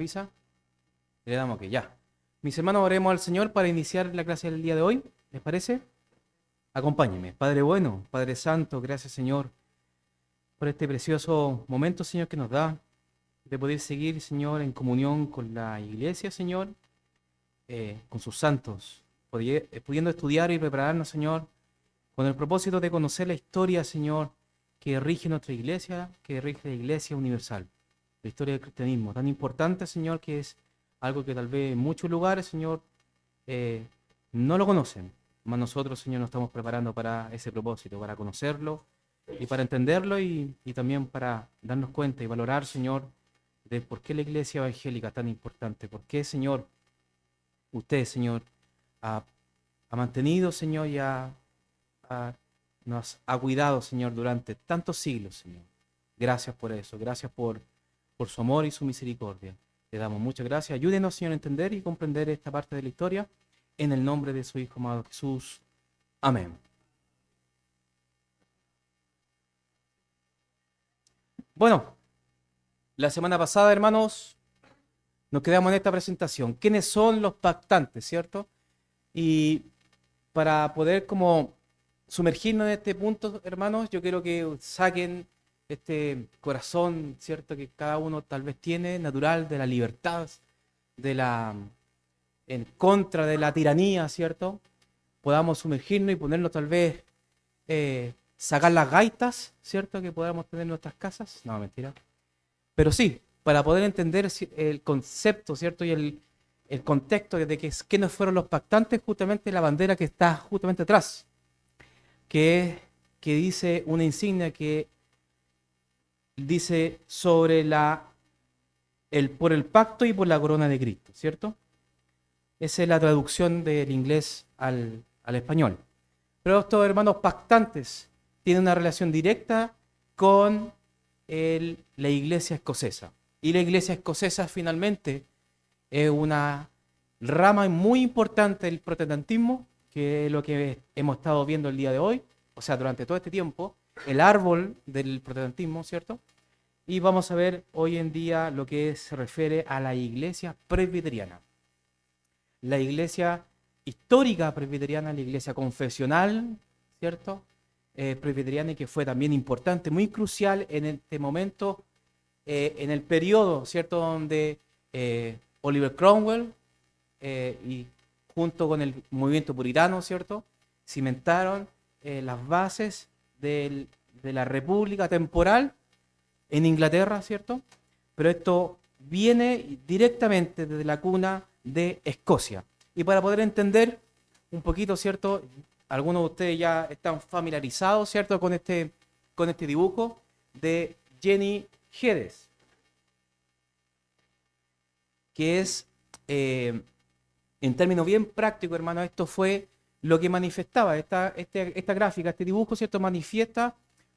¿Avisa? Le damos que ya. Mis hermanos, oremos al Señor para iniciar la clase del día de hoy. ¿Les parece? Acompáñenme. Padre bueno, Padre santo, gracias Señor por este precioso momento, Señor, que nos da de poder seguir, Señor, en comunión con la iglesia, Señor, con sus santos, pudiendo estudiar y prepararnos, Señor, con el propósito de conocer la historia, Señor, que rige nuestra iglesia, que rige la iglesia universal, la historia del cristianismo, tan importante, Señor, que es algo que tal vez en muchos lugares, Señor, eh, no lo conocen, mas nosotros, Señor, nos estamos preparando para ese propósito, para conocerlo y para entenderlo y también para darnos cuenta y valorar, Señor, de por qué la iglesia evangélica es tan importante, por qué, Señor, usted, Señor, ha, ha mantenido, Señor, y nos ha cuidado, Señor, durante tantos siglos, Señor. Gracias por eso, gracias por su amor y su misericordia. Le damos muchas gracias. Ayúdenos, Señor, a entender y comprender esta parte de la historia. En el nombre de su Hijo amado Jesús. Amén. Bueno, la semana pasada, hermanos, nos quedamos en esta presentación. ¿Quiénes son los pactantes, cierto? Y para poder como sumergirnos en este punto, hermanos, yo quiero que saquen este corazón, ¿cierto? Que cada uno tal vez tiene, natural, de la libertad, de la en contra de la tiranía, ¿cierto? Podamos sumergirnos y ponernos tal vez, sacar las gaitas, ¿cierto? Que podamos tener en nuestras casas. No, mentira. Pero sí, para poder entender el concepto, ¿cierto? Y el contexto de quiénes fueron los pactantes, justamente la bandera que está justamente atrás, que dice una insignia que dice sobre por el pacto y por la corona de Cristo, ¿cierto? Esa es la traducción del inglés al español. Pero estos hermanos pactantes tienen una relación directa con la iglesia escocesa. Y la iglesia escocesa finalmente es una rama muy importante del protestantismo, que es lo que hemos estado viendo el día de hoy, o sea, durante todo este tiempo, el árbol del protestantismo, ¿cierto? Y vamos a ver hoy en día lo que se refiere a la iglesia presbiteriana. La iglesia histórica presbiteriana, la iglesia confesional, ¿cierto? Presbiteriana, y que fue también importante, muy crucial en este momento, en el periodo, ¿cierto? Donde Oliver Cromwell y junto con el movimiento puritano, ¿cierto? Cimentaron las bases de la república temporal en Inglaterra, ¿cierto? Pero esto viene directamente desde la cuna de Escocia. Y para poder entender un poquito, ¿cierto? Algunos de ustedes ya están familiarizados, ¿cierto? Con este dibujo de Jenny Geddes, que es, en términos bien prácticos, hermano, esto fue lo que manifestaba, esta gráfica, este dibujo, ¿cierto?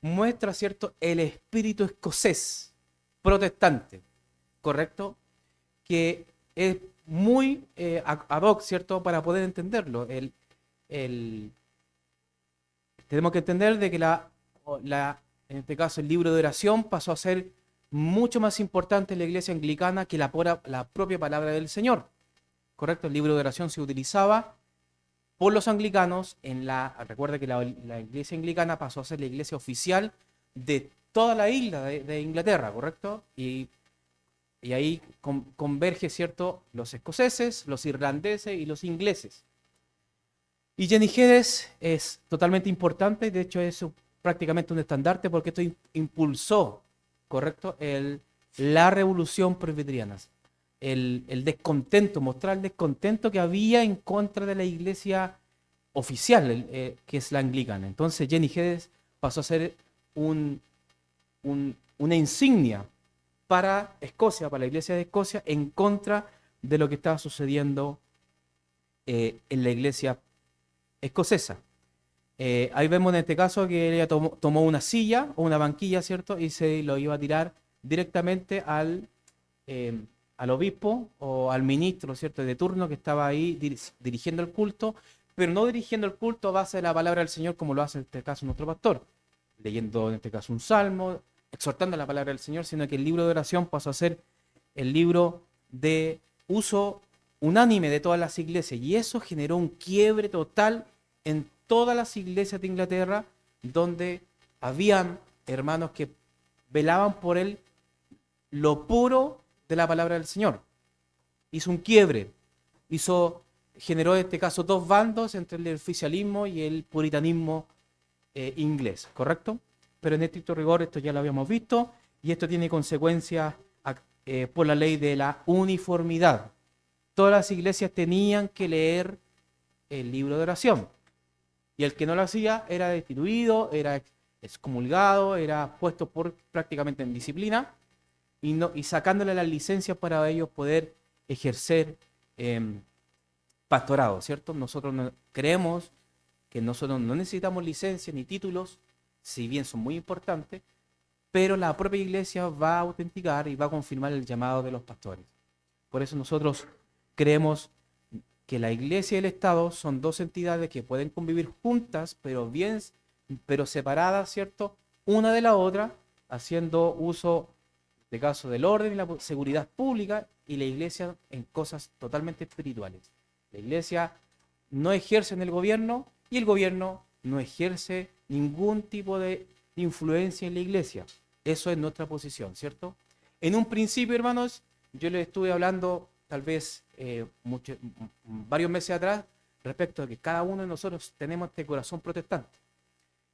Muestra, ¿cierto? El espíritu escocés protestante, ¿correcto? Que es muy ad hoc, ¿cierto? Para poder entenderlo. Tenemos que entender de que en este caso el libro de oración pasó a ser mucho más importante en la iglesia anglicana que la propia palabra del Señor, ¿correcto? El libro de oración se utilizaba por los anglicanos recuerda que la iglesia anglicana pasó a ser la iglesia oficial de toda la isla de Inglaterra, ¿correcto? Y ahí converge, ¿cierto? Los escoceses, los irlandeses y los ingleses. Y Jenny Geddes es totalmente importante, de hecho es prácticamente un estandarte porque esto impulsó, ¿correcto? La revolución presbiteriana, el descontento, mostrar el descontento que había en contra de la iglesia oficial, que es la anglicana. Entonces Jenny Geddes pasó a ser una insignia para Escocia, para la iglesia de Escocia, en contra de lo que estaba sucediendo en la iglesia escocesa. Ahí vemos en este caso que ella tomó una silla o una banquilla, ¿cierto? Y se lo iba a tirar directamente al obispo o al ministro, ¿cierto? De turno que estaba ahí dirigiendo el culto, pero no dirigiendo el culto a base de la palabra del Señor como lo hace en este caso nuestro pastor, leyendo en este caso un salmo, exhortando la palabra del Señor, sino que el libro de oración pasó a ser el libro de uso unánime de todas las iglesias, y eso generó un quiebre total en todas las iglesias de Inglaterra, donde habían hermanos que velaban por lo puro de la palabra del Señor. Hizo un quiebre, generó en este caso dos bandos entre el oficialismo y el puritanismo inglés, ¿correcto? Pero en estricto rigor esto ya lo habíamos visto, y esto tiene consecuencias por la ley de la uniformidad. Todas las iglesias tenían que leer el libro de oración, y el que no lo hacía era destituido, era excomulgado, era puesto prácticamente en disciplina, y sacándole las licencias para ellos poder ejercer pastorado, ¿cierto? Nosotros creemos que nosotros no necesitamos licencias ni títulos, si bien son muy importantes, pero la propia iglesia va a autenticar y va a confirmar el llamado de los pastores. Por eso nosotros creemos que la iglesia y el Estado son dos entidades que pueden convivir juntas, pero separadas, ¿cierto? Una de la otra, haciendo uso de caso del orden y la seguridad pública, y la iglesia en cosas totalmente espirituales. La iglesia no ejerce en el gobierno, y el gobierno no ejerce ningún tipo de influencia en la iglesia. Eso es nuestra posición, ¿cierto? En un principio, hermanos, yo les estuve hablando tal vez varios meses atrás respecto a que cada uno de nosotros tenemos este corazón protestante.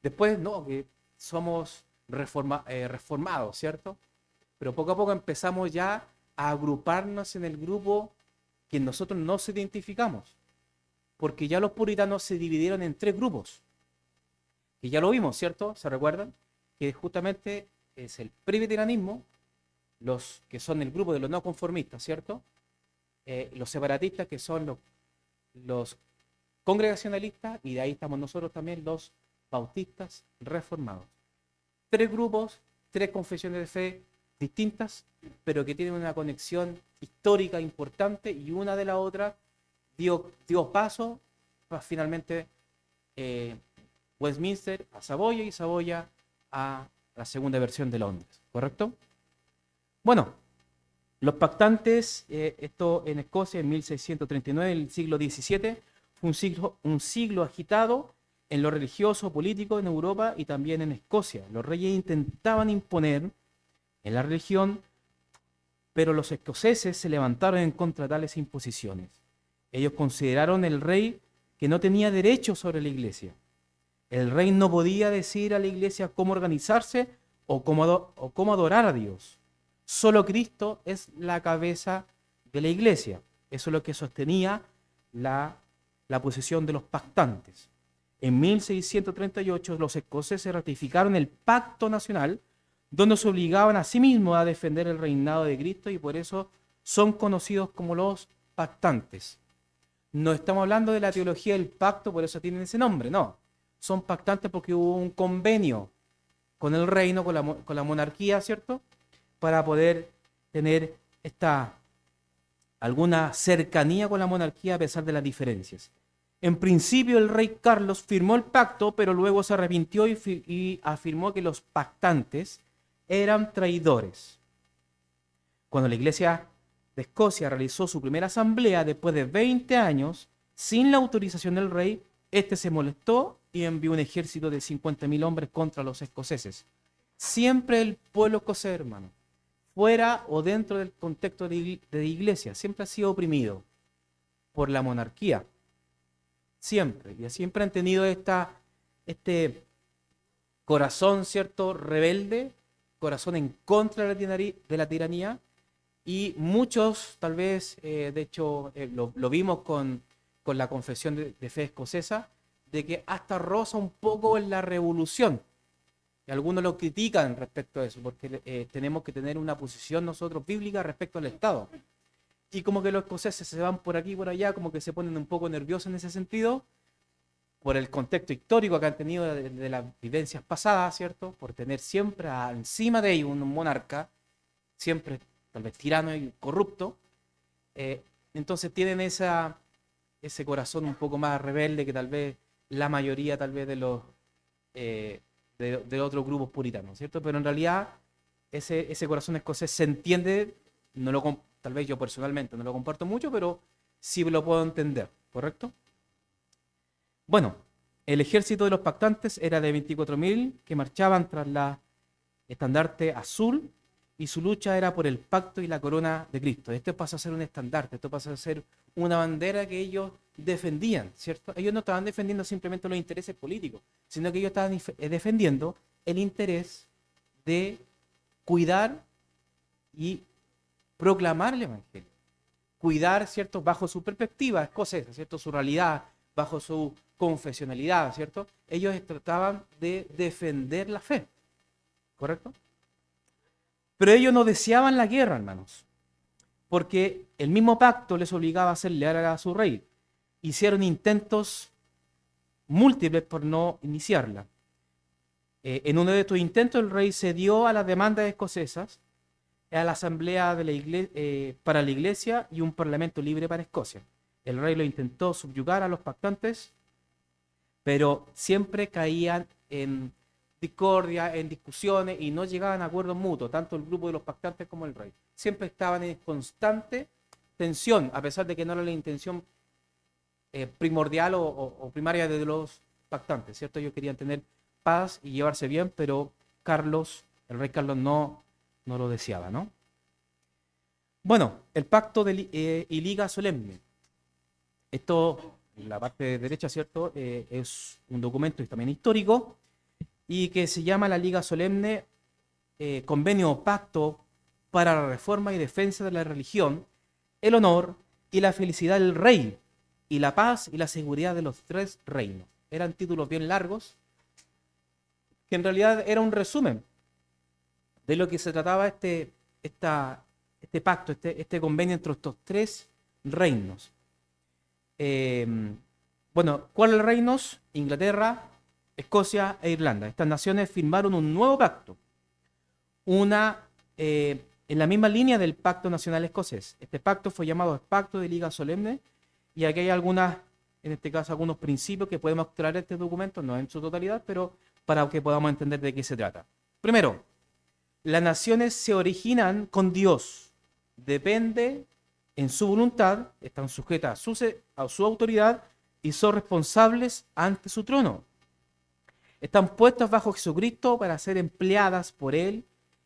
Después, no, que somos reformados, ¿cierto? Pero poco a poco empezamos ya a agruparnos en el grupo que nosotros nos identificamos, porque ya los puritanos se dividieron en tres grupos, y ya lo vimos, ¿cierto? ¿Se recuerdan? Que justamente es el presbiterianismo, los que son el grupo de los no conformistas, ¿cierto? Los separatistas, que son los congregacionalistas, y de ahí estamos nosotros también, los bautistas reformados. Tres grupos, tres confesiones de fe distintas, pero que tienen una conexión histórica importante, y una de la otra dio paso para finalmente Westminster a Saboya, y Saboya a la segunda versión de Londres, ¿correcto? Bueno, los pactantes, esto en Escocia en 1639, el siglo XVII, fue un siglo agitado en lo religioso, político en Europa y también en Escocia. Los reyes intentaban imponer en la religión, pero los escoceses se levantaron en contra de tales imposiciones. Ellos consideraron el rey que no tenía derecho sobre la iglesia. El rey no podía decir a la iglesia cómo organizarse o cómo adorar a Dios. Solo Cristo es la cabeza de la iglesia. Eso es lo que sostenía la posición de los pactantes. En 1638 los escoceses ratificaron el Pacto Nacional, donde se obligaban a sí mismos a defender el reinado de Cristo, y por eso son conocidos como los pactantes. No estamos hablando de la teología del pacto, por eso tienen ese nombre, no. Son pactantes porque hubo un convenio con el reino, con la monarquía, ¿cierto? Para poder tener alguna cercanía con la monarquía a pesar de las diferencias. En principio el rey Carlos firmó el pacto, pero luego se arrepintió y afirmó que los pactantes eran traidores. Cuando la iglesia de Escocia realizó su primera asamblea después de 20 años, sin la autorización del rey, este se molestó y envió un ejército de 50.000 hombres contra los escoceses. Siempre el pueblo escocés, hermano, fuera o dentro del contexto de iglesia, siempre ha sido oprimido por la monarquía. Siempre. Y siempre han tenido este corazón, ¿cierto?, rebelde, corazón en contra de la tiranía. Y muchos, tal vez, de hecho, lo vimos con la confesión de fe escocesa, de que hasta roza un poco en la revolución. Y algunos lo critican respecto a eso, porque tenemos que tener una posición nosotros bíblica respecto al Estado. Y como que los escoceses se van por aquí y por allá, como que se ponen un poco nerviosos en ese sentido, por el contexto histórico que han tenido de las vivencias pasadas, ¿cierto? Por tener siempre encima de ellos un monarca, siempre tal vez tirano y corrupto. Entonces tienen ese corazón un poco más rebelde que tal vez la mayoría tal vez de los de otros grupos puritanos, ¿cierto? Pero en realidad ese corazón escocés se entiende, Tal vez yo personalmente no lo comparto mucho, pero sí lo puedo entender, ¿correcto? Bueno, el ejército de los pactantes era de 24.000 que marchaban tras la estandarte azul y su lucha era por el pacto y la corona de Cristo. Esto pasa a ser un estandarte, esto pasa a ser una bandera que ellos defendían, ¿cierto? Ellos no estaban defendiendo simplemente los intereses políticos, sino que ellos estaban defendiendo el interés de cuidar y proclamar el Evangelio. Cuidar, ¿cierto? Bajo su perspectiva escocesa, ¿cierto? Su realidad, bajo su confesionalidad, ¿cierto? Ellos trataban de defender la fe, ¿correcto? Pero ellos no deseaban la guerra, hermanos, porque el mismo pacto les obligaba a ser leales a su rey. Hicieron intentos múltiples por no iniciarla. En uno de estos intentos el rey cedió a las demandas escocesas, a la asamblea de para la iglesia y un parlamento libre para Escocia. El rey lo intentó subyugar a los pactantes, pero siempre caían en discordia, en discusiones y no llegaban a acuerdos mutuos, tanto el grupo de los pactantes como el rey. Siempre estaban en constante tensión, a pesar de que no era la intención primordial o primaria de los pactantes, ¿cierto? Ellos querían tener paz y llevarse bien, pero Carlos, el rey Carlos no lo deseaba, ¿no? Bueno, el pacto y liga solemne. Esto, en la parte derecha, ¿cierto? Es un documento también histórico y que se llama la Liga Solemne, Convenio o Pacto para la Reforma y Defensa de la Religión, el Honor y la Felicidad del Rey, y la Paz y la Seguridad de los Tres Reinos. Eran títulos bien largos, que en realidad era un resumen de lo que se trataba este pacto, este convenio entre estos tres reinos. Bueno, ¿cuáles reinos? Inglaterra, Escocia e Irlanda. Estas naciones firmaron un nuevo pacto, en la misma línea del Pacto Nacional Escocés. Este pacto fue llamado el Pacto de Liga Solemne, y aquí hay en este caso, algunos principios que podemos extraer de este documento, no en su totalidad, pero para que podamos entender de qué se trata. Primero, las naciones se originan con Dios, depende en su voluntad, están sujetas a su autoridad y son responsables ante su trono. Están puestas bajo Jesucristo para ser empleadas por Él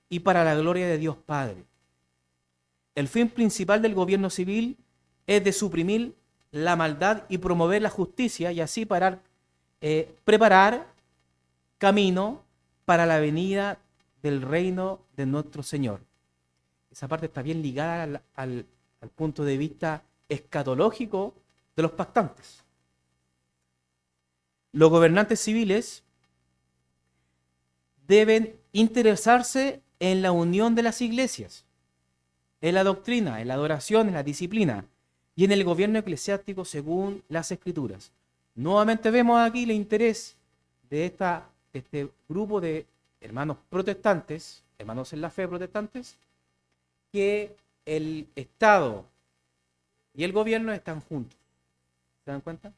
y para la gloria de Dios Padre. El fin principal del gobierno civil es de suprimir la maldad y promover la justicia y así preparar camino para la venida del reino de nuestro Señor. Esa parte está bien ligada al punto de vista escatológico de los pactantes. Los gobernantes civiles deben interesarse en la unión de las iglesias, en la doctrina, en la adoración, en la disciplina y en el gobierno eclesiástico según las Escrituras. Nuevamente vemos aquí el interés de este grupo de hermanos protestantes, hermanos en la fe protestantes, que el Estado y el gobierno están juntos. ¿Se dan cuenta?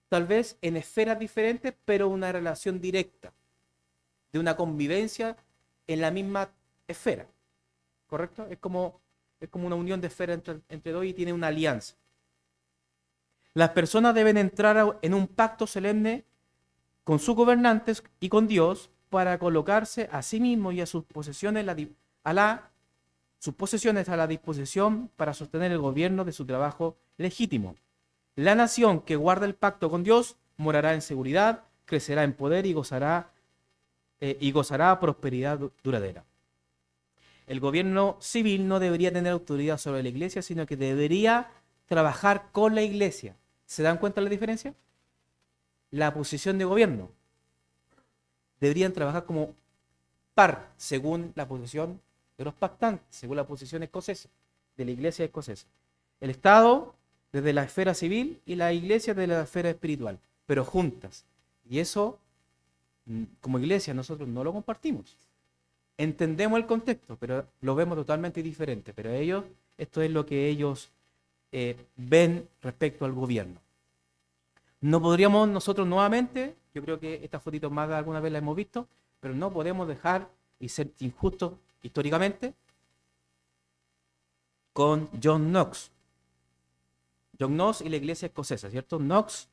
Tal vez en esferas diferentes, pero una relación directa, de una convivencia en la misma esfera. ¿Correcto? Es como una unión de esferas entre dos y tiene una alianza. Las personas deben entrar en un pacto solemne con sus gobernantes y con Dios para colocarse a sí mismos y a sus posesiones a la disposición para sostener el gobierno de su trabajo legítimo. La nación que guarda el pacto con Dios morará en seguridad, crecerá en poder y gozará prosperidad duradera. El gobierno civil no debería tener autoridad sobre la iglesia, sino que debería trabajar con la iglesia. ¿Se dan cuenta de la diferencia? La posición de gobierno. Deberían trabajar como par, según la posición de los pactantes, según la posición escocesa, de la iglesia escocesa. El Estado desde la esfera civil y la iglesia desde la esfera espiritual, pero juntas. Y eso, como iglesia, nosotros no lo compartimos. Entendemos el contexto, pero lo vemos totalmente diferente. Pero esto es lo que ellos ven respecto al gobierno. No podríamos nosotros nuevamente, yo creo que estas fotitos más de alguna vez las hemos visto, pero no podemos dejar y ser injustos históricamente con John Knox. John Knox y la iglesia escocesa, ¿cierto? Knox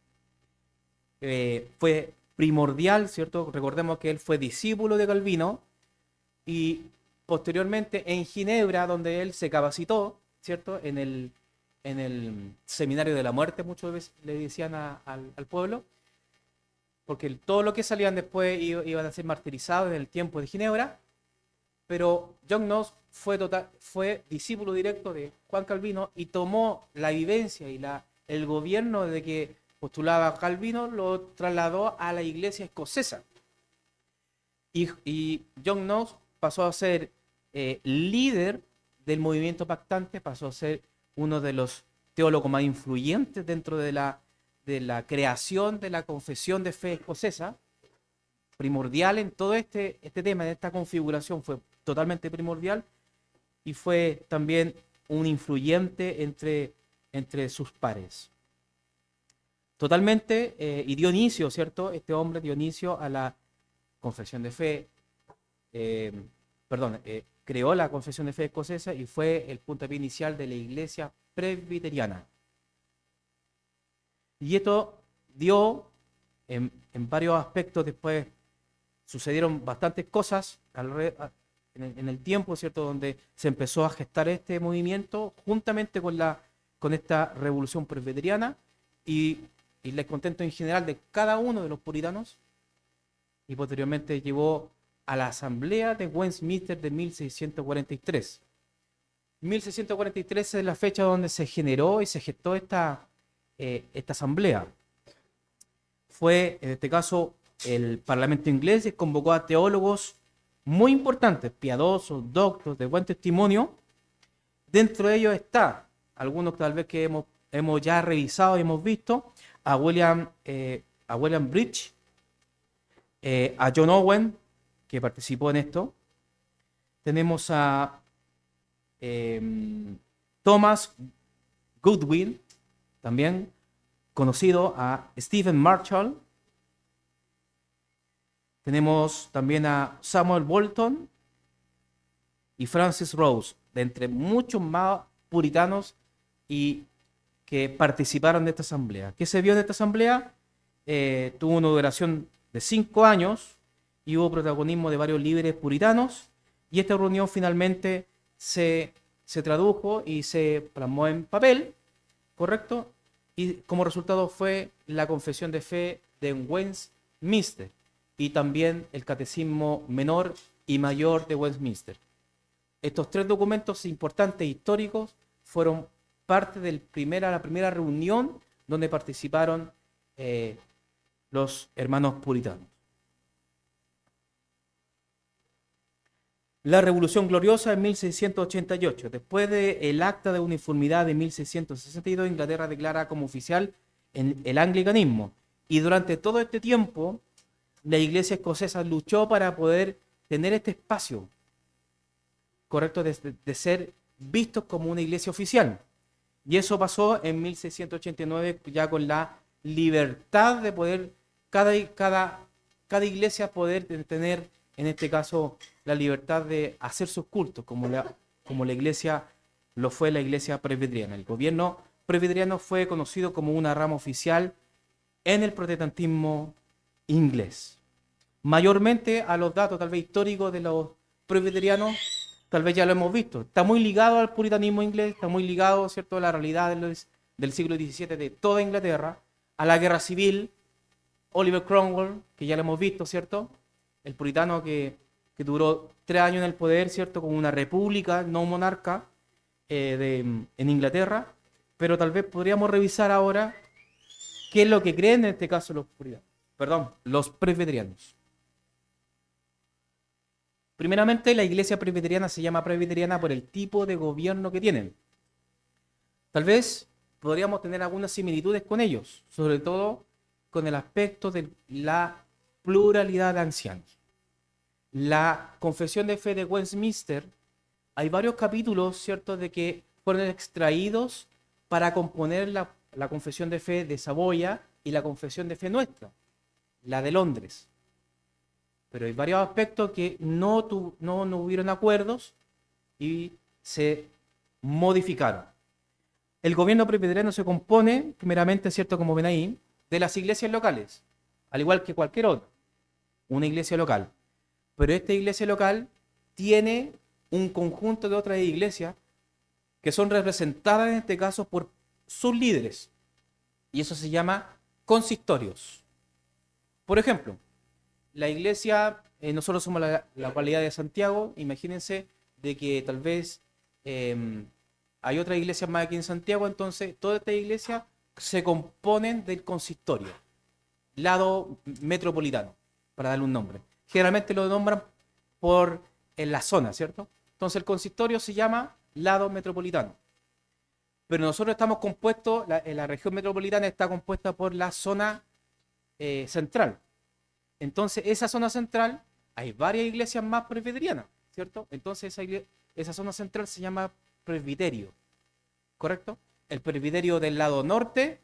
fue primordial, ¿cierto? Recordemos que él fue discípulo de Calvino y posteriormente en Ginebra, donde él se capacitó, ¿cierto? En el seminario de la muerte, muchas veces le decían al pueblo, porque todo lo que salían después iban a ser martirizados en el tiempo de Ginebra, pero John Knox fue discípulo directo de Juan Calvino y tomó la vivencia y el gobierno de que postulaba Calvino, lo trasladó a la iglesia escocesa. Y John Knox pasó a ser líder del movimiento pactante, pasó a ser uno de los teólogos más influyentes dentro de la creación de la confesión de fe escocesa, primordial en todo este tema, en esta configuración, fue totalmente primordial y fue también un influyente entre sus pares. Totalmente, y dio inicio, ¿cierto? Este hombre dio inicio a la confesión de fe, creó la confesión de fe escocesa y fue el puntapié inicial de la iglesia presbiteriana. Y esto dio, en varios aspectos, después sucedieron bastantes cosas en el tiempo, ¿cierto? Donde se empezó a gestar este movimiento juntamente con esta revolución presbiteriana y el descontento en general de cada uno de los puritanos, y posteriormente llevó a la Asamblea de Westminster de 1643. 1643 es la fecha donde se generó y se gestó esta asamblea. Fue, en este caso, el Parlamento inglés que convocó a teólogos muy importantes, piadosos, doctos, de buen testimonio. Dentro de ellos está, algunos tal vez que hemos ya revisado y hemos visto, a William Bridge, a John Owen, que participó en esto. Tenemos a Thomas Goodwin, también conocido, a Stephen Marshall. Tenemos también a Samuel Bolton y Francis Rose, de entre muchos más puritanos y que participaron de esta asamblea. ¿Qué se vio en esta asamblea? Tuvo una duración de 5 años y hubo protagonismo de varios líderes puritanos, y esta reunión finalmente se tradujo y se plasmó en papel, ¿correcto? Y como resultado fue la confesión de fe de Westminster y también el catecismo menor y mayor de Westminster. Estos 3 documentos importantes e históricos fueron parte de la primera reunión donde participaron los hermanos puritanos. La Revolución Gloriosa en 1688. Después del Acta de Uniformidad de 1662, Inglaterra declara como oficial el anglicanismo. Y durante todo este tiempo, la iglesia escocesa luchó para poder tener este espacio, correcto, de ser vistos como una iglesia oficial. Y eso pasó en 1689, ya con la libertad de poder, cada iglesia poder tener, en este caso, la libertad de hacer sus cultos, como la iglesia lo fue la iglesia presbiteriana. El gobierno presbiteriano fue conocido como una rama oficial en el protestantismo inglés. Mayormente a los datos tal vez históricos de los presbiterianos, tal vez ya lo hemos visto. Está muy ligado al puritanismo inglés, está muy ligado, ¿cierto?, a la realidad del siglo XVII de toda Inglaterra, a la guerra civil, Oliver Cromwell, que ya lo hemos visto, ¿cierto? El puritano que duró 3 años en el poder, ¿cierto?, con una república no monarca en Inglaterra, pero tal vez podríamos revisar ahora qué es lo que creen en este caso los presbiterianos. Primeramente, la iglesia presbiteriana se llama presbiteriana por el tipo de gobierno que tienen. Tal vez podríamos tener algunas similitudes con ellos, sobre todo con el aspecto de la pluralidad de ancianos. La confesión de fe de Westminster, hay varios capítulos, ¿cierto?, de que fueron extraídos para componer la confesión de fe de Saboya y la confesión de fe nuestra, la de Londres. Pero hay varios aspectos que no hubieron acuerdos y se modificaron. El gobierno presbiteriano se compone, primeramente, ¿cierto? Como ven ahí, de las iglesias locales, al igual que cualquier otra, una iglesia local. Pero esta iglesia local tiene un conjunto de otras iglesias que son representadas en este caso por sus líderes. Y eso se llama consistorios. Por ejemplo, la iglesia, nosotros somos la localidad de Santiago, imagínense de que tal vez hay otras iglesias más aquí en Santiago, entonces todas estas iglesias se componen del consistorio, lado metropolitano, para darle un nombre. Generalmente lo nombran por en la zona, ¿cierto? Entonces el consistorio se llama lado metropolitano. Pero nosotros estamos compuestos, la región metropolitana está compuesta por la zona central. Entonces, esa zona central, hay varias iglesias más presbiterianas, ¿cierto? Entonces, esa zona central se llama presbiterio, ¿correcto? El presbiterio del lado norte,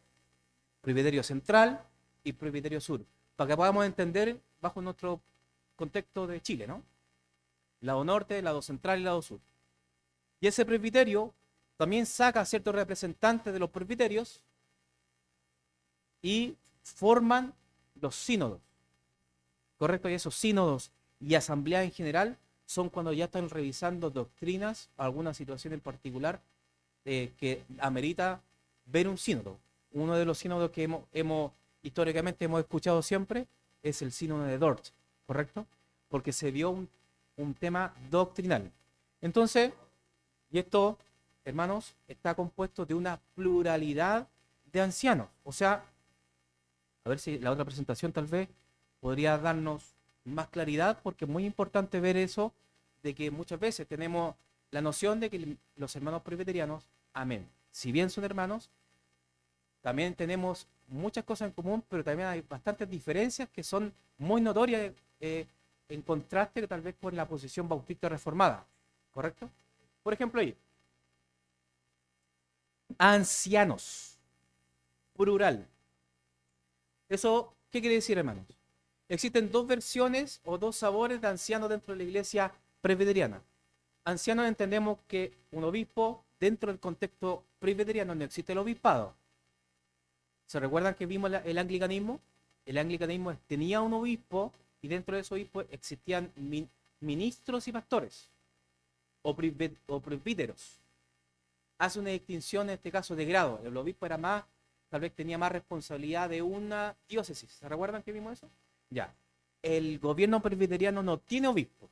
presbiterio central y presbiterio sur, para que podamos entender bajo nuestro contexto de Chile, ¿no? Lado norte, lado central y lado sur. Y ese presbiterio también saca a ciertos representantes de los presbiterios y forman los sínodos. ¿Correcto? Y esos sínodos y asambleas en general son cuando ya están revisando doctrinas, alguna situación en particular que amerita ver un sínodo. Uno de los sínodos que históricamente hemos escuchado siempre es el sínodo de Dort, ¿correcto? Porque se vio un tema doctrinal. Entonces, y esto, hermanos, está compuesto de una pluralidad de ancianos. O sea, a ver si la otra presentación tal vez podría darnos más claridad, porque es muy importante ver eso, de que muchas veces tenemos la noción de que los hermanos presbiterianos, amén, si bien son hermanos, también tenemos muchas cosas en común, pero también hay bastantes diferencias que son muy notorias en contraste tal vez con la posición bautista reformada, ¿correcto? Por ejemplo ahí, ancianos, plural. ¿Eso qué quiere decir, hermanos? Existen dos versiones o dos sabores de ancianos dentro de la iglesia presbiteriana. Ancianos entendemos que un obispo, dentro del contexto presbiteriano no existe el obispado. ¿Se recuerdan que vimos el anglicanismo? El anglicanismo tenía un obispo y dentro de ese obispo existían ministros y pastores o presbíteros. Hace una distinción en este caso de grado. El obispo era más, tal vez tenía más responsabilidad de una diócesis. ¿Se recuerdan que vimos eso? Ya. El gobierno presbiteriano no tiene obispos,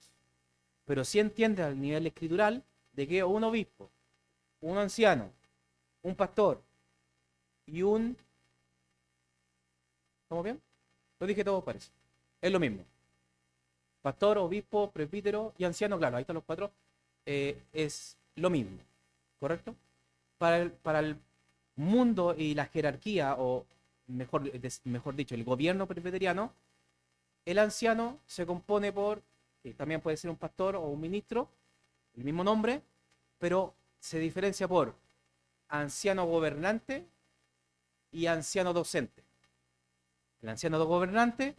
pero sí entiende al nivel escritural de que un obispo, un anciano, un pastor y un... ¿Estamos bien? Lo dije todo, parece. Es lo mismo. Pastor, obispo, presbítero y anciano, claro, ahí están los cuatro. Es lo mismo, ¿correcto? Para el mundo y la jerarquía, o mejor dicho, el gobierno presbiteriano, el anciano se compone por, que también puede ser un pastor o un ministro, el mismo nombre, pero se diferencia por anciano gobernante y anciano docente. El anciano gobernante,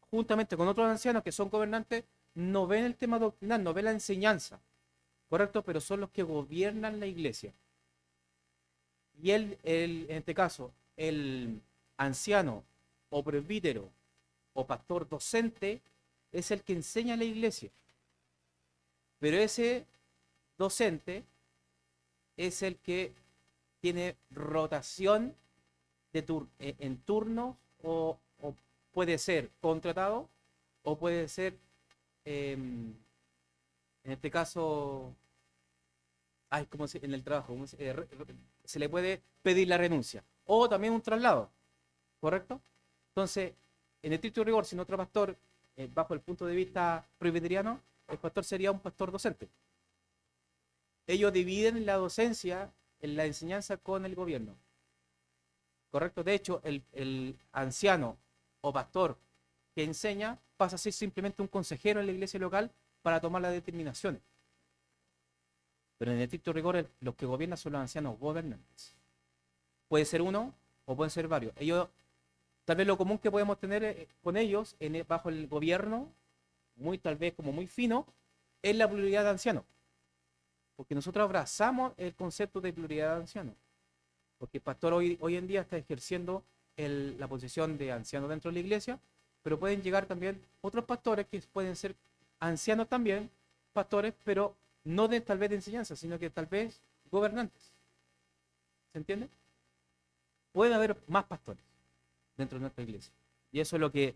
juntamente con otros ancianos que son gobernantes, no ven el tema doctrinal, no ven la enseñanza, ¿correcto? Pero son los que gobiernan la iglesia. Y en este caso, el anciano o presbítero o pastor docente es el que enseña a la iglesia. Pero ese docente es el que tiene rotación en turnos o puede ser contratado o puede ser, en este caso, como en el trabajo, se le puede pedir la renuncia o también un traslado, ¿correcto? Entonces, en estricto rigor, si otro pastor, bajo el punto de vista presbiteriano, el pastor sería un pastor docente. Ellos dividen la docencia en la enseñanza con el gobierno, ¿correcto? De hecho, el anciano o pastor que enseña pasa a ser simplemente un consejero en la iglesia local para tomar las determinaciones. Pero en estricto rigor, los que gobiernan son los ancianos gobernantes. Puede ser uno o pueden ser varios. Ellos, tal vez lo común que podemos tener con ellos bajo el gobierno, tal vez como muy fino, es la pluralidad de ancianos. porque nosotros abrazamos el concepto de pluralidad de ancianos, porque el pastor hoy en día está ejerciendo la posición de anciano dentro de la iglesia, pero pueden llegar también otros pastores que pueden ser ancianos también, pastores, pero no de tal vez de enseñanza, sino que tal vez gobernantes. ¿Se entiende? Puede haber más pastores dentro de nuestra iglesia. Y eso es lo que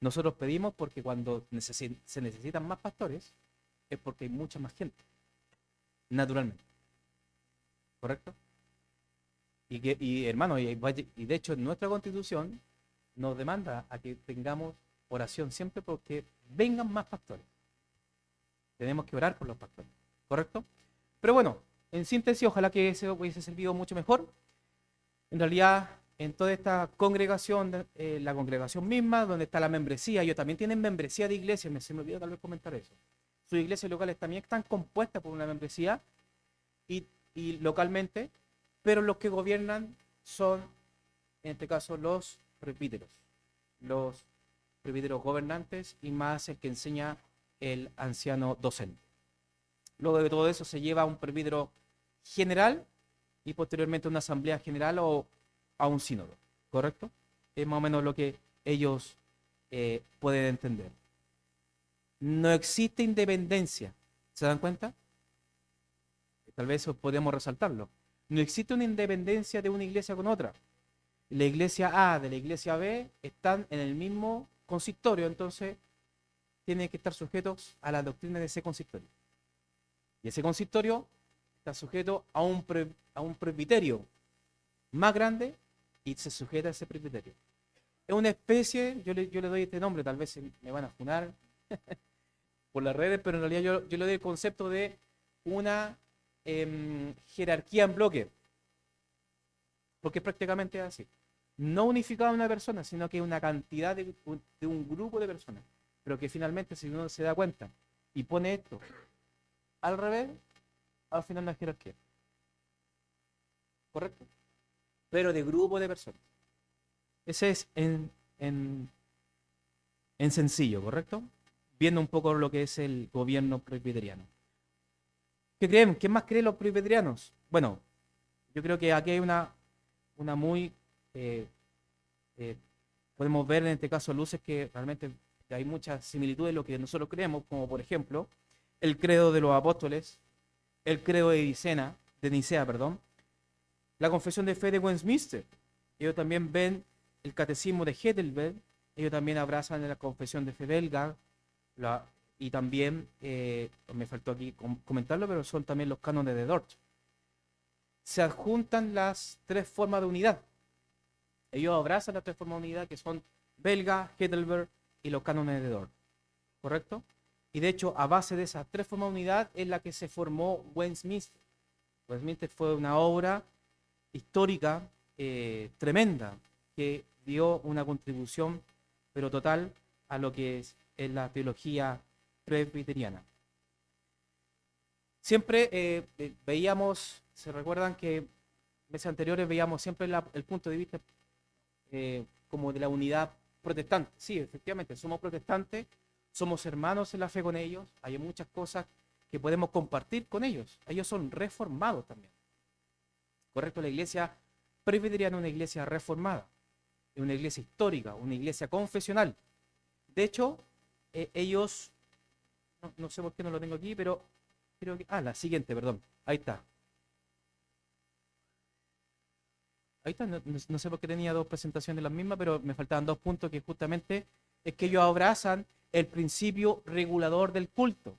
nosotros pedimos, porque cuando se necesitan más pastores, es porque hay mucha más gente, naturalmente. ¿Correcto? Hermano, y de hecho nuestra constitución nos demanda a que tengamos oración siempre porque vengan más pastores. Tenemos que orar por los pastores, ¿correcto? Pero bueno, en síntesis, ojalá que ese hubiese servido mucho mejor. En realidad, en toda esta congregación, la congregación misma, donde está la membresía, ellos también tienen membresía de iglesia, se me olvidó tal vez comentar eso. Sus iglesias locales también están compuestas por una membresía y localmente, pero los que gobiernan son, en este caso, los presbíteros gobernantes y más el que enseña el anciano docente. Luego de todo eso se lleva a un presbítero general y posteriormente a una asamblea general o a un sínodo, ¿correcto? Es más o menos lo que ellos pueden entender. No existe independencia, ¿se dan cuenta? Tal vez podríamos resaltarlo. No existe una independencia de una iglesia con otra. La iglesia A de la iglesia B están en el mismo consistorio, entonces tienen que estar sujetos a la doctrina de ese consistorio. Y ese consistorio está sujeto a un presbiterio más grande y se sujeta a ese presbiterio. Es una especie, yo le doy este nombre, tal vez me van a funar por las redes, pero en realidad yo le doy el concepto de una jerarquía en bloque, porque es prácticamente así. No unificada una persona, sino que una cantidad de un grupo de personas, pero que finalmente, si uno se da cuenta y pone esto al revés, al final no es jerarquía. ¿Correcto? Pero de grupo de personas. Ese es en sencillo, ¿correcto? Viendo un poco lo que es el gobierno presbiteriano. ¿Qué creen? ¿Qué más creen los presbiterianos? Bueno, yo creo que aquí hay una muy... podemos ver en este caso luces que realmente hay muchas similitudes en lo que nosotros creemos, como por ejemplo el credo de los apóstoles, el credo de Nicea, perdón, la confesión de fe de Westminster. Ellos también ven el catecismo de Heidelberg, ellos también abrazan la confesión de fe belga, y también, me faltó aquí comentarlo, pero son también los cánones de Dort. Se adjuntan las tres formas de unidad. Ellos abrazan las tres formas de unidad que son belga, Heidelberg y los cánones de Dort. ¿Correcto? Y de hecho, a base de esas tres formas de unidad es la que se formó Westminster. Westminster fue una obra histórica tremenda que dio una contribución, pero total, a lo que es la teología presbiteriana. Siempre veíamos, se recuerdan que meses anteriores veíamos siempre el punto de vista como de la unidad protestante. Sí, efectivamente, somos protestantes, somos hermanos en la fe con ellos, hay muchas cosas que podemos compartir con ellos. Ellos son reformados también. Correcto, la iglesia presbiteriana es una iglesia reformada, es una iglesia histórica, una iglesia confesional. De hecho, ellos, no sé por qué no lo tengo aquí, pero creo que... la siguiente, perdón. Ahí está. Ahí está, no sé por qué tenía dos presentaciones las mismas, pero me faltaban dos puntos que justamente es que ellos abrazan el principio regulador del culto.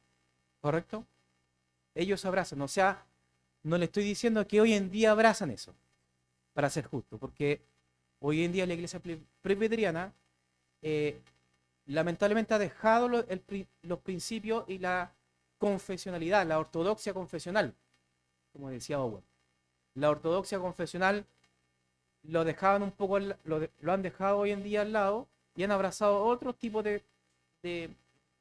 ¿Correcto? Ellos abrazan, o sea, no le estoy diciendo que hoy en día abrazan eso, para ser justo, porque hoy en día la iglesia presbiteriana lamentablemente ha dejado los principios y la confesionalidad, la ortodoxia confesional, como decía Owen. La ortodoxia confesional lo dejaban un poco, lo han dejado hoy en día al lado y han abrazado otro tipo de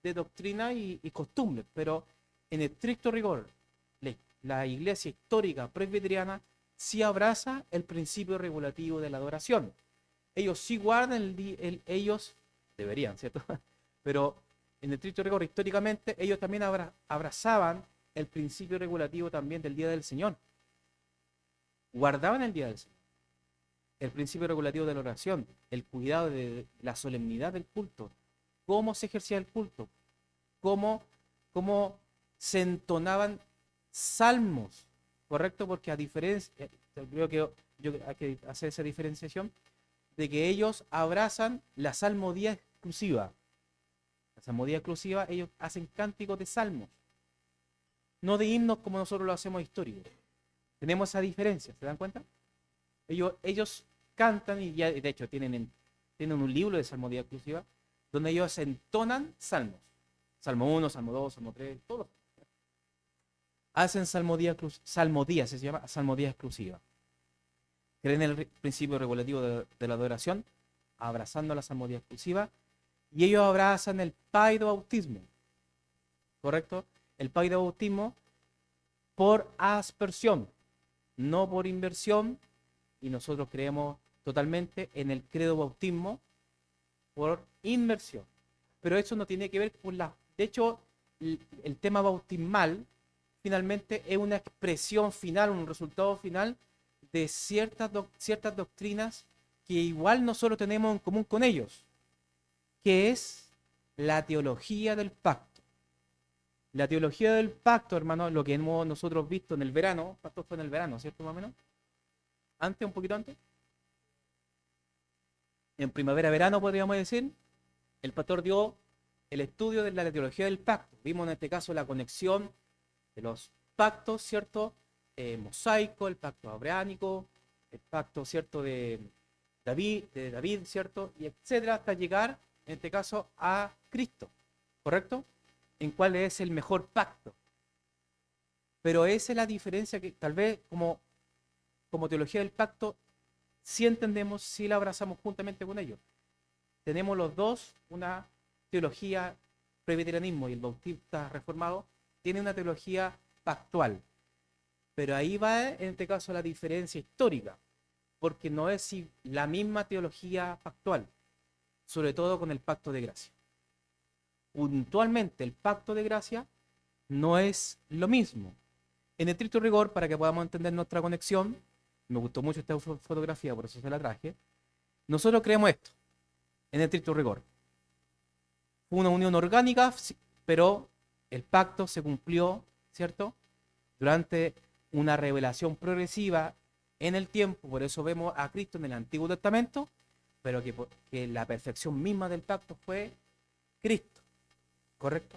doctrina y costumbres, pero en estricto rigor, la iglesia histórica presbiteriana sí abraza el principio regulativo de la adoración. Ellos sí guardan ellos deberían, ¿cierto? Pero en estricto rigor, históricamente, ellos también abrazaban el principio regulativo también del día del Señor. Guardaban el día del Señor. El principio regulativo de la oración, el cuidado de la solemnidad del culto, cómo se ejercía el culto, cómo, cómo se entonaban salmos, ¿correcto? Porque a diferencia, creo que hay que hacer esa diferenciación, de que ellos abrazan la salmodía exclusiva. La salmodía exclusiva, ellos hacen cánticos de salmos, no de himnos como nosotros lo hacemos históricos. Tenemos esa diferencia, ¿se dan cuenta? Ellos cantan y ya, de hecho, tienen un libro de salmodía exclusiva donde ellos entonan salmos. Salmo 1, Salmo 2, Salmo 3, todos. Hacen salmodía, se llama salmodía exclusiva. Creen en el principio regulativo de la adoración, abrazando la salmodía exclusiva, y ellos abrazan el paido bautismo, ¿correcto? El paido bautismo por aspersión, no por inversión, y nosotros creemos totalmente en el credo bautismo por inmersión. Pero eso no tiene que ver con la... De hecho, el tema bautismal finalmente es una expresión final, un resultado final de ciertas doctrinas que igual nosotros tenemos en común con ellos, que es la teología del pacto. La teología del pacto, hermano, lo que hemos nosotros visto en el verano, pastor, fue en el verano, ¿cierto, más o menos? Antes, un poquito antes. En primavera-verano, podríamos decir, el pastor dio el estudio de la teología del pacto. Vimos en este caso la conexión de los pactos, ¿cierto? Mosaico, el pacto abrahámico, el pacto, ¿cierto? De David, ¿cierto? Y etcétera, hasta llegar, en este caso, a Cristo, ¿correcto? En cuál es el mejor pacto. Pero esa es la diferencia que tal vez como teología del pacto sí entendemos, sí la abrazamos juntamente con ellos. Tenemos los dos una teología, presbiterianismo y el bautista reformado tiene una teología pactual. Pero ahí va, en este caso, la diferencia histórica, porque no es la misma teología pactual, sobre todo con el pacto de gracia. Puntualmente, el pacto de gracia no es lo mismo. En estricto rigor, para que podamos entender nuestra conexión, me gustó mucho esta fotografía, por eso se la traje. Nosotros creemos esto, en estricto rigor. Fue una unión orgánica, pero el pacto se cumplió, ¿cierto? Durante una revelación progresiva en el tiempo, por eso vemos a Cristo en el Antiguo Testamento, pero que la perfección misma del pacto fue Cristo, ¿correcto?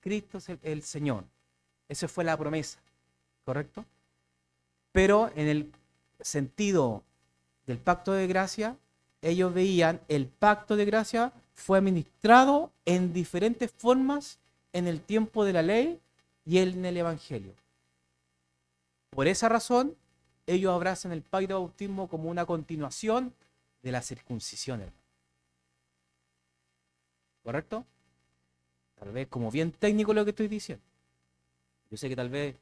Cristo es el Señor. Esa fue la promesa, ¿correcto? Pero en el sentido del pacto de gracia, ellos veían el pacto de gracia fue administrado en diferentes formas en el tiempo de la ley y en el Evangelio. Por esa razón, ellos abrazan el pacto de bautismo como una continuación de la circuncisión, hermano. ¿Correcto? Tal vez como bien técnico lo que estoy diciendo. Yo sé que tal vez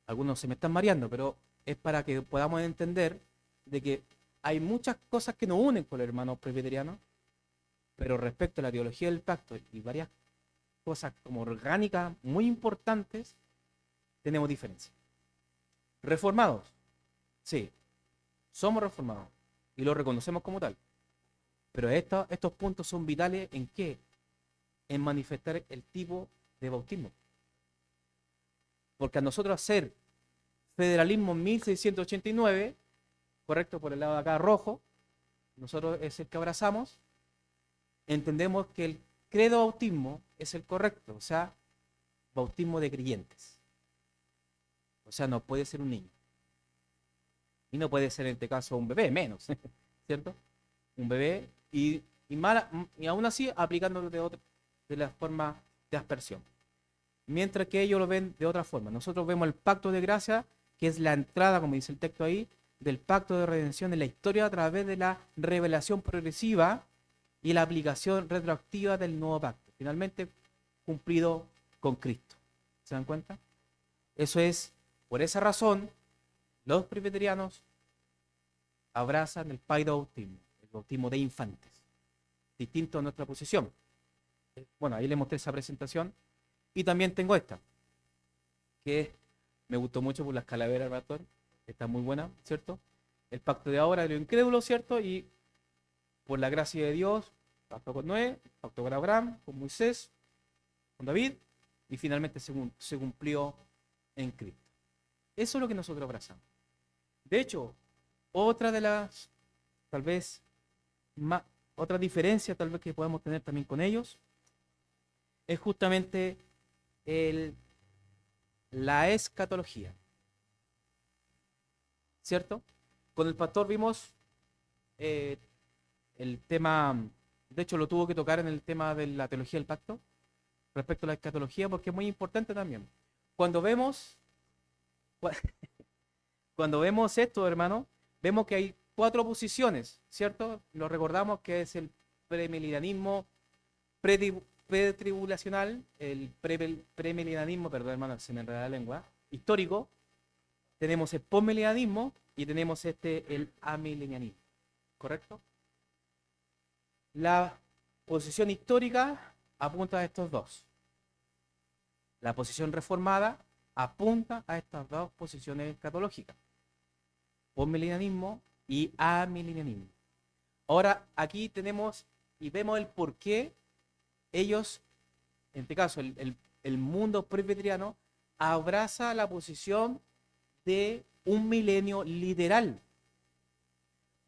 algunos se me están mareando, pero es para que podamos entender de que hay muchas cosas que nos unen con los hermanos presbiterianos, pero respecto a la teología del pacto y varias cosas como orgánicas muy importantes, tenemos diferencias. ¿Reformados? Sí, somos reformados y lo reconocemos como tal. Pero estos puntos son vitales ¿en qué? En manifestar el tipo de bautismo. Porque a nosotros hacer federalismo 1689, correcto, por el lado de acá rojo, nosotros es el que abrazamos, entendemos que el credo bautismo es el correcto, o sea, bautismo de creyentes. O sea, no puede ser un niño. Y no puede ser en este caso un bebé, menos, ¿cierto? Un bebé y aún así aplicándolo de la forma de aspersión. Mientras que ellos lo ven de otra forma. Nosotros vemos el pacto de gracia, que es la entrada, como dice el texto ahí, del pacto de redención en la historia a través de la revelación progresiva y la aplicación retroactiva del nuevo pacto. Finalmente cumplido con Cristo. ¿Se dan cuenta? Eso es, por esa razón, los presbiterianos abrazan el paidobautismo, el bautismo de infantes, distinto a nuestra posición. Bueno, ahí les mostré esa presentación. Y también tengo esta, que me gustó mucho por las calaveras, ratón. Está muy buena, ¿cierto? El pacto de ahora de lo incrédulo, ¿cierto? Y por la gracia de Dios, pacto con Noé, pacto con Abraham, con Moisés, con David, y finalmente se cumplió en Cristo. Eso es lo que nosotros abrazamos. De hecho, otra de las, tal vez, más, otra diferencia tal vez que podemos tener también con ellos, es justamente el, la escatología, ¿cierto? Con el pastor vimos eh, el tema, de hecho lo tuvo que tocar en el tema de la teología del pacto, respecto a la escatología, porque es muy importante también. Cuando vemos, cuando vemos esto, hermano, vemos que hay cuatro posiciones, ¿cierto? Lo recordamos que es el premilenianismo pretribulacional, el premilenianismo, perdón, hermano, se me enreda la lengua, histórico, tenemos el postmilenianismo y tenemos el amilenianismo, ¿correcto? La posición histórica apunta a estos dos. La posición reformada apunta a estas dos posiciones escatológicas, postmilenianismo y amilenianismo. Ahora aquí tenemos y vemos el por qué ellos, en este caso el mundo presbiteriano, abraza la posición de un milenio literal,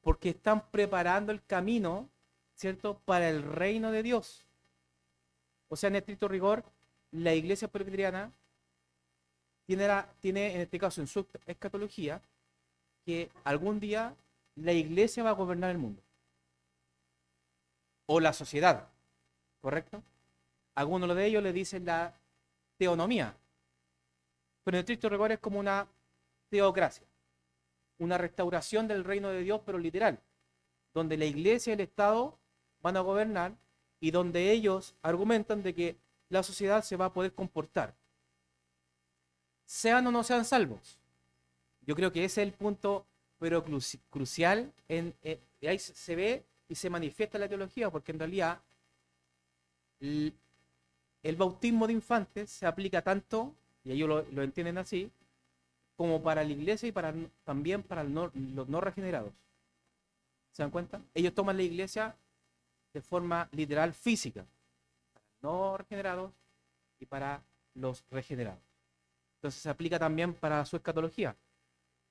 porque están preparando el camino, ¿cierto?, para el reino de Dios. O sea, en estricto rigor, la iglesia presbiteriana tiene, en este caso, en su escatología, que algún día la iglesia va a gobernar el mundo. O la sociedad, ¿correcto? Algunos de ellos le dicen la teonomía, pero en estricto rigor es como una teocracia, una restauración del reino de Dios, pero literal, donde la iglesia y el Estado van a gobernar y donde ellos argumentan de que la sociedad se va a poder comportar, sean o no sean salvos. Yo creo que ese es el punto, pero crucial, ahí se ve y se manifiesta la teología, porque en realidad el bautismo de infantes se aplica tanto, y ellos lo entienden así, como para la iglesia y también para los no regenerados. ¿Se dan cuenta? Ellos toman la iglesia de forma literal física, para no regenerados y para los regenerados. Entonces se aplica también para su escatología.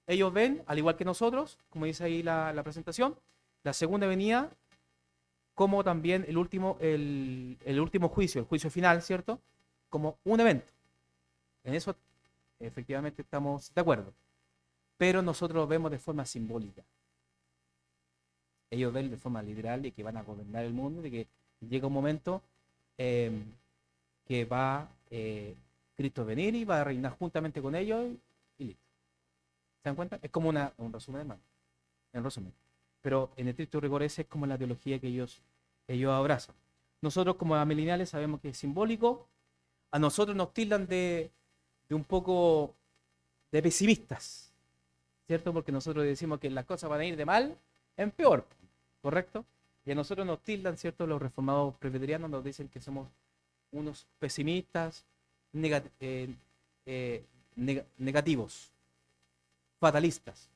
Ellos ven, al igual que nosotros, como dice ahí la presentación, la segunda venida como también el último juicio, el juicio final, ¿cierto? Como un evento. En eso efectivamente estamos de acuerdo. Pero nosotros lo vemos de forma simbólica. Ellos ven de forma literal de que van a gobernar el mundo, de que llega un momento eh, que va Cristo a venir y va a reinar juntamente con ellos y listo. ¿Se dan cuenta? Es como un resumen, hermano. En resumen. Pero en estricto rigor esa es como la teología que ellos abrazan. Nosotros como amileniales sabemos que es simbólico. A nosotros nos tildan de un poco de pesimistas, ¿cierto? Porque nosotros decimos que las cosas van a ir de mal en peor, ¿correcto? Y a nosotros nos tildan, ¿cierto? Los reformados presbiterianos nos dicen que somos unos pesimistas, negativos, fatalistas.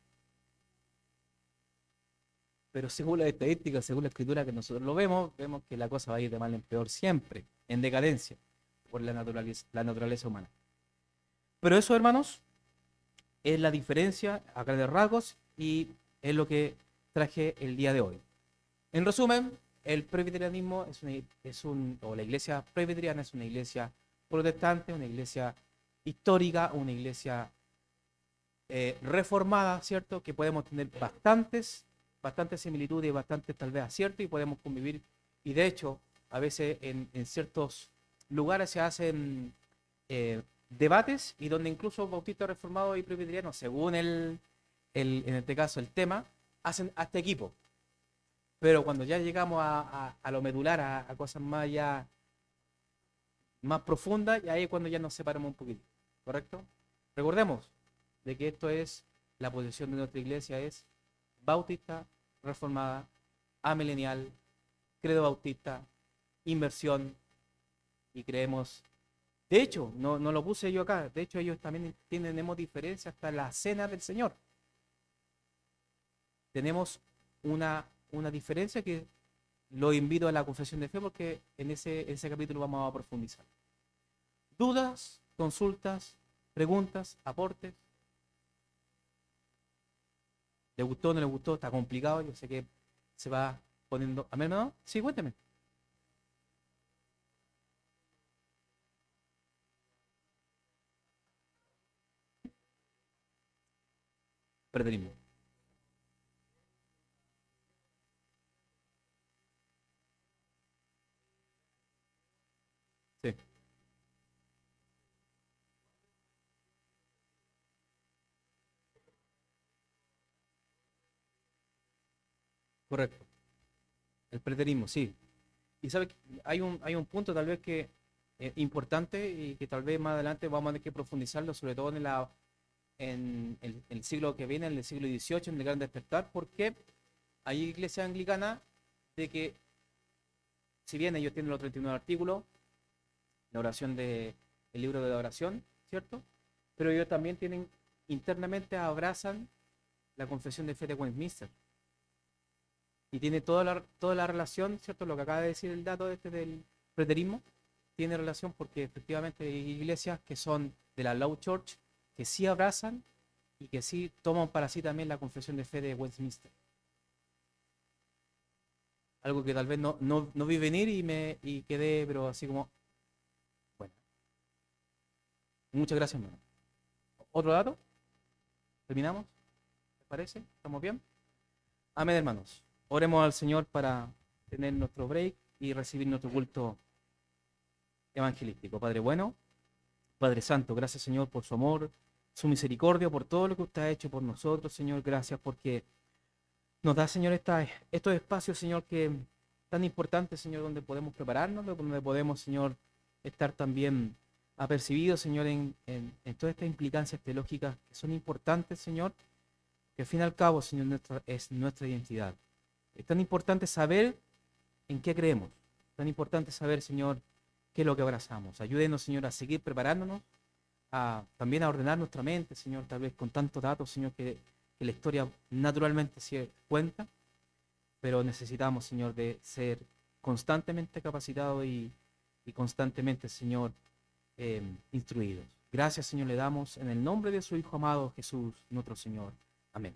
Pero según la estadística, según la escritura que nosotros lo vemos que la cosa va a ir de mal en peor siempre, en decadencia, por la naturaleza humana. Pero eso, hermanos, es la diferencia a grandes rasgos y es lo que traje el día de hoy. En resumen, el presbiterianismo o la iglesia presbiteriana es una iglesia protestante, una iglesia histórica, una iglesia reformada, ¿cierto? Que podemos tener bastantes similitudes y bastantes tal vez aciertos y podemos convivir. Y de hecho, a veces en ciertos lugares se hacen debates y donde incluso bautistas reformados y presbiterianos, según en este caso el tema, hacen hasta equipo. Pero cuando ya llegamos a lo medular, a cosas más profundas, y ahí es cuando ya nos separamos un poquito, ¿correcto? Recordemos de que esto es, la posición de nuestra iglesia es bautista, reformada, amilenial, credo bautista, inversión, y creemos De hecho, no lo puse yo acá, de hecho ellos también tenemos diferencia hasta la cena del Señor. Tenemos una diferencia que lo invito a la confesión de fe porque en ese capítulo vamos a profundizar. Dudas, consultas, preguntas, aportes. ¿Le gustó, no le gustó? Está complicado, yo sé que se va poniendo... ¿A mí no? Sí, cuénteme. Preterismo. Sí, correcto. El preterismo, sí. Y sabe que hay un punto tal vez que es importante y que tal vez más adelante vamos a tener que profundizarlo, sobre todo en el siglo que viene, en el siglo XVIII, en el Gran Despertar, porque hay iglesia anglicana de que, si bien ellos tienen los 39 artículos, la oración de, el libro de la oración, ¿cierto? Pero ellos también tienen, internamente abrazan la confesión de fe de Westminster. Y tiene toda la relación, ¿cierto? Lo que acaba de decir el dato este del preterismo, tiene relación porque efectivamente hay iglesias que son de la Low Church, que sí abrazan y que sí toman para sí también la confesión de fe de Westminster. Algo que tal vez no vi venir y quedé, pero así como, bueno, muchas gracias, hermano. ¿Otro dato? ¿Terminamos? ¿Les parece? ¿Estamos bien? Amén, hermanos. Oremos al Señor para tener nuestro break y recibir nuestro culto evangelístico. Padre bueno, Padre Santo, gracias Señor por su amor, su misericordia, por todo lo que usted ha hecho por nosotros, Señor. Gracias porque nos da, Señor, estos espacios, Señor, que tan importantes, Señor, donde podemos prepararnos, donde podemos, Señor, estar también apercibidos, Señor, en todas estas implicancias teológicas que son importantes, Señor, que al fin y al cabo, Señor, es nuestra identidad. Es tan importante saber en qué creemos, tan importante saber, Señor, qué es lo que abrazamos. Ayúdenos, Señor, a seguir preparándonos, también a ordenar nuestra mente, Señor, tal vez con tantos datos, Señor, que la historia naturalmente se cuenta, pero necesitamos, Señor, de ser constantemente capacitados y constantemente, Señor, instruidos. Gracias, Señor, le damos en el nombre de su Hijo amado Jesús, nuestro Señor. Amén.